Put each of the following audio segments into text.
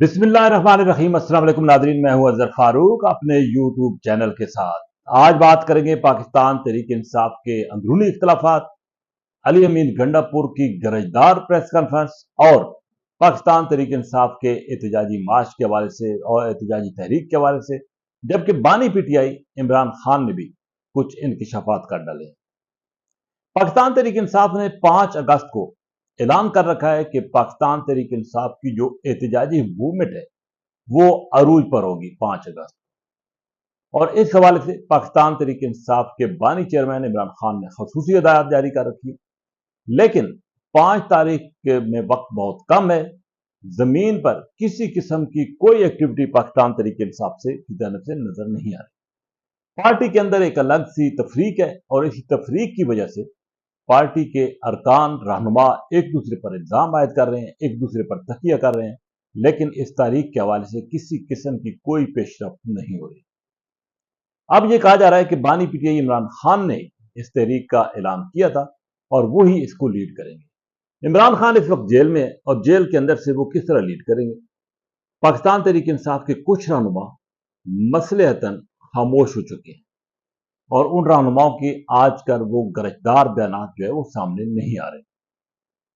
बिस्मिल्लाहिर्रहमानिर्रहीम। अस्सलाम वालेकुम नादरीन, मैं हूं अजहर फारूक अपने यूट्यूब चैनल के साथ। आज बात करेंगे पाकिस्तान तहरीक इंसाफ के अंदरूनी इख्तलाफात, अली अमीन गंडापुर की गरजदार प्रेस कॉन्फ्रेंस और पाकिस्तान तहरीक इंसाफ के एहतजाजी मार्च के हवाले से और एहतजाजी तहरीक के हवाले से, जबकि बानी पीटीआई इमरान खान ने भी कुछ इंकशाफात कर डाले। पाकिस्तान तहरीक इंसाफ ने 5 अगस्त को ऐलान कर रखा है कि पाकिस्तान तहरीक इंसाफ की जो एहतजाजी मूवमेंट है वो अरूज पर होगी 5 अगस्त। और इस हवाले से पाकिस्तान तहरीक इंसाफ के बानी चेयरमैन इमरान खान ने खसूसी हिदायत जारी कर रखी है। लेकिन 5 तारीख में वक्त बहुत कम है, जमीन पर किसी किस्म की कोई एक्टिविटी पाकिस्तान तहरीक इंसाफ से की जानब से नजर नहीं आ रही। पार्टी के अंदर एक अलग सी तफरीक है और इसी तफरीक की वजह से पार्टी के अरकान रहनुमा एक दूसरे पर इल्जाम आयद कर रहे हैं, एक दूसरे पर तकिया कर रहे हैं, लेकिन इस तारीख के हवाले से किसी किस्म की कोई पेशरफ्त नहीं हो रही। अब यह कहा जा रहा है कि बानी पीटीआई इमरान खान ने इस तहरीक का ऐलान किया था और वो ही इसको लीड करेंगे। इमरान खान इस वक्त जेल में है और जेल के अंदर से वो किस तरह लीड करेंगे। पाकिस्तान तहरीक इंसाफ के कुछ रहनुमा मसलहतन खामोश हो चुके हैं और उन रहनुमाओं के आज कर वो गरजदार बयान जो है वो सामने नहीं आ रहे।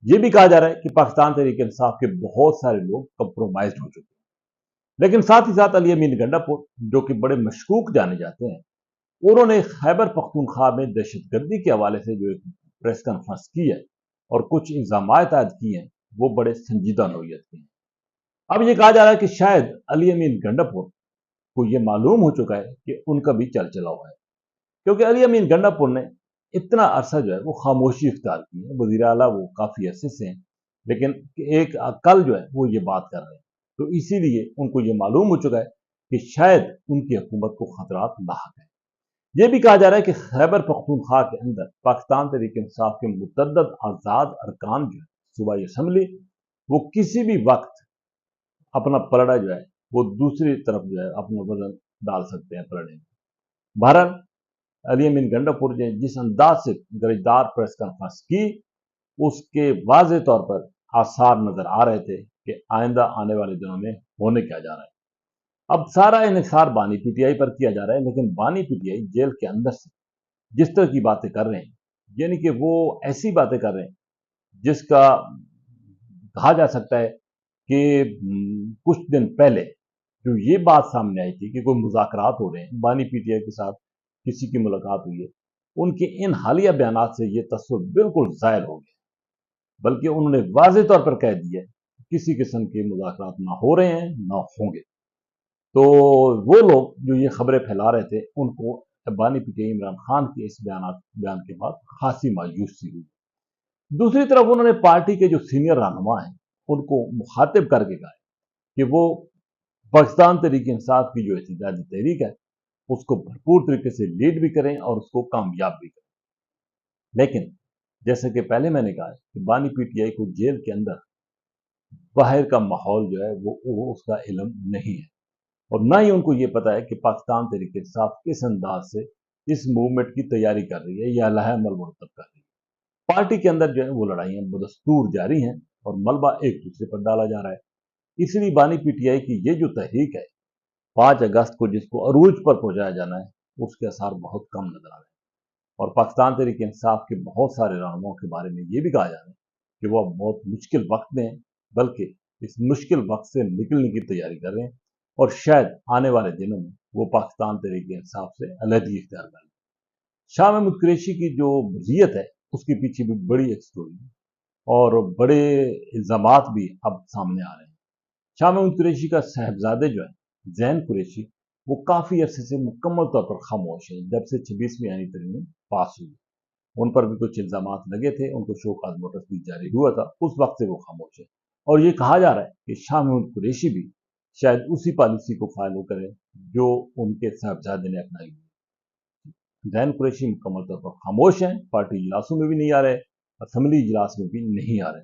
ये भी कहा जा रहा है कि पाकिस्तान तहरीक इंसाफ के बहुत सारे लोग कंप्रोमाइज हो चुके हैं। लेकिन साथ ही साथ अली अमीन गंडापुर, जो कि बड़े मशकूक जाने जाते हैं, उन्होंने खैबर पख्तूनख्वा में दहशतगर्दी के हवाले से जो एक प्रेस कॉन्फ्रेंस की है और कुछ इल्जाम आयद किए हैं, वो बड़े संजीदा नौयत के हैं। अब यह कहा जा रहा है कि शायद अली अमीन गंडापुर को यह मालूम हो चुका है कि उनका भी चल चला हुआ है, क्योंकि अली अमीन गंडापुर ने इतना अरसा जो है वो खामोशी इख्तियार की है। वज़ीर आला वो काफी अरसे से हैं, लेकिन एक कल जो है वो ये बात कर रहे हैं, तो इसीलिए उनको ये मालूम हो चुका है कि शायद उनकी हुकूमत को खतरात लाहक है। यह भी कहा जा रहा है कि खैबर पख्तूनख्वा के अंदर पाकिस्तान तहरीक इंसाफ के मुतअद्दिद आजाद अरकान जो है सूबाई असम्बली, वो किसी भी वक्त अपना पलड़ा जो है वो दूसरी तरफ जो है अपना वजन डाल सकते हैं पलड़े में। बहरहाल अली अमीन गंडापुर ने जिस अंदाज से गरजदार प्रेस कॉन्फ्रेंस की, उसके वाज़े तौर पर आसार नजर आ रहे थे कि आइंदा आने वाले दिनों में होने क्या जा रहा है। अब सारा इन्हिसार बानी पीटीआई पर किया जा रहा है, लेकिन बानी पीटीआई जेल के अंदर से जिस तरह की बातें कर रहे हैं, यानी कि वो ऐसी बातें कर रहे हैं जिसका कहा जा सकता है कि कुछ दिन पहले जो ये बात सामने आई थी कि कोई मुज़ाकरात हो रहे हैं, बानी पीटीआई के साथ किसी की मुलाकात हुई है, उनके इन हालिया बयानात से ये तस्वीर बिल्कुल ज़ाहिर हो गया। बल्कि उन्होंने वाज़ेह तौर पर कह दिया किसी किस्म के मुज़ाकरात ना हो रहे हैं ना होंगे। तो वो लोग जो ये खबरें फैला रहे थे, उनको बानी पीटीआई इमरान खान के इस बयान के बाद खासी मायूसी हुई। दूसरी तरफ उन्होंने पार्टी के जो सीनियर रहनुमा हैं उनको मुखातिब करके कहा कि वो पाकिस्तान तहरीक इंसाफ की जो एहतजाजी तहरीक है उसको भरपूर तरीके से लीड भी करें और उसको कामयाब भी करें। लेकिन जैसे कि पहले मैंने कहा कि बानी पीटीआई को जेल के अंदर बाहर का माहौल जो है वो उसका इल्म नहीं है और ना ही उनको ये पता है कि पाकिस्तान तहरीक इंसाफ किस अंदाज से इस मूवमेंट की तैयारी कर रही है या अमल मुरतब कर रही है। पार्टी के अंदर जो है वो लड़ाइयां बदस्तूर जारी हैं और मलबा एक दूसरे पर डाला जा रहा है। इसलिए बानी पीटीआई की ये जो तहरीक है 5 अगस्त को जिसको अरूज पर पहुंचाया जाना है, उसके असर बहुत कम नजर आ रहे हैं। और पाकिस्तान तहरीक इंसाफ के बहुत सारे रहनुमाओं के बारे में ये भी कहा जा रहा है कि वो बहुत मुश्किल वक्त में हैं, बल्कि इस मुश्किल वक्त से निकलने की तैयारी कर रहे हैं और शायद आने वाले दिनों में वो पाकिस्तान तहरीक इंसाफ से अलहदगी इख्तियार कर लें। शाह महमूद कुरैशी की जो वज़ीयत है उसके पीछे भी बड़ी एक स्टोरी है और बड़े इल्जामात भी अब सामने आ रहे हैं। शाह महमूद कुरैशी का साहबजादे जो है ज़ैन कुरैशी, वो काफी अरसे से मुकम्मल तौर पर खामोश है। जब से 26वीं आईनी तरमीम पास हुई, उन पर भी कुछ इल्जामात लगे थे, उनको शोकाज नोटिस भी जारी हुआ था, उस वक्त से वो खामोश है। और ये कहा जा रहा है कि शाह महमूद कुरैशी भी शायद उसी पॉलिसी को फॉलो करें जो उनके साहबजादे ने अपनाई हुई। ज़ैन कुरैशी मुकम्मल तौर पर खामोश हैं, पार्टी इजलासों में भी नहीं आ रहे, असम्बली इजलास में भी नहीं आ रहे,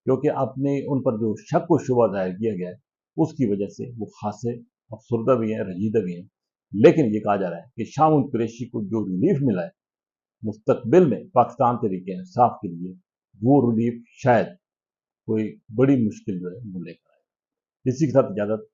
क्योंकि अपने उन पर जो शक व शुबा जाहिर किया गया है उसकी वजह से वो खासे अफसरदा भी हैं, रंजीदा भी हैं। लेकिन ये कहा जा रहा है कि शाह महमूद कुरैशी को जो रिलीफ मिला है मुस्तकबिल में पाकिस्तान तहरीक इंसाफ के लिए, वो रिलीफ शायद कोई बड़ी मुश्किल जो है वो लेकर आए। इसी के साथ इजाजत।